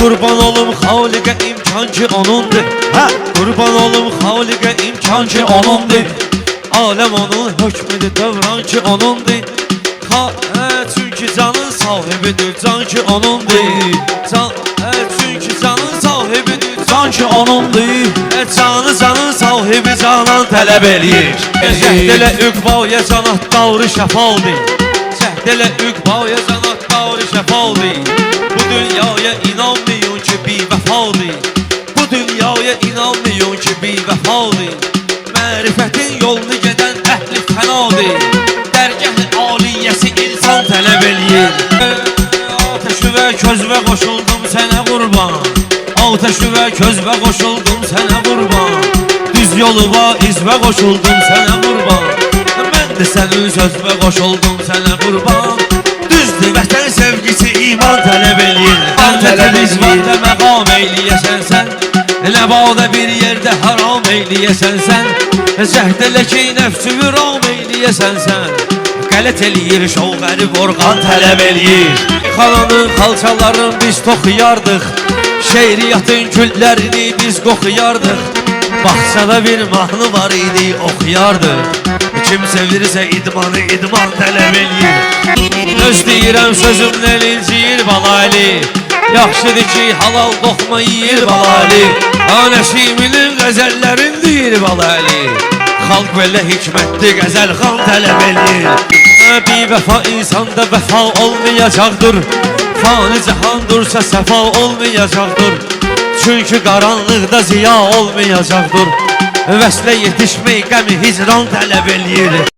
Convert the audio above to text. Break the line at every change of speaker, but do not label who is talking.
Kurban olum Xaliqə imkan ki onundur. Kurban olum Xaliqə imkan ki onundur. Aləm onun hökmüdür, dövran ki onundur. Çünkü canın sahibidir, can ki onundur. Çünkü canın sahibidir, can ki onundur. Canın sahibi canan tələb eləyir. Cəhd elə üqbaya canat davri şəfaldır. Cəhd elə üqbaya canat davri şəfaldır. Bu dünyaya inanmayın ki bir vəfadır. Bu dünyaya inanmayın ki bir vəfadır. Mərifətin yolunu gedən əhli fənadır. Dərgah-ı aliyyəsi insan tələb eləyir. Ateşi və közvə qoşuldum sənə qurban. Ateşi və közvə qoşuldum sənə qurban. Düz yolu və izvə qoşuldum sənə qurban. Mən də sənin sözvə qoşuldum sənə qurban. Düzdür vətən sevgisi iman tələb eləyir. Tələb izvanda məqam eyləyəsən sən. Nəbadə bir yerdə haram eyləyəsən sən. Cəhd elə ki nəfsü viram eyləyəsən sən. Qələt eləyir şovqəri vorqan tələb eləyir. Xananın xalçalarını biz toxuyardıq. Şeiriyyatın küllərini biz qoxuyardıq. Baxsada bir mahnı var idi oxuyardıq. Kim sevirsə idmanı idman tələb eləyir. Öz deyirəm sözümlə linciyir balaylı. Yaxşıdır ki halal qoxma yiyir balaylı. Anəşiminin qəzəllərin deyir balaylı. Xalq belə hikmətli qəzəl xan tələb eləyir. Bir vəfa insanda vəfa olmayacaqdır. Fani cahan dursa səfa olmayacaqdır. Çünkü qaranlıqda ziya olmayacaqdır. Vəslə yetişmək qəmi hicran tələb eləyir.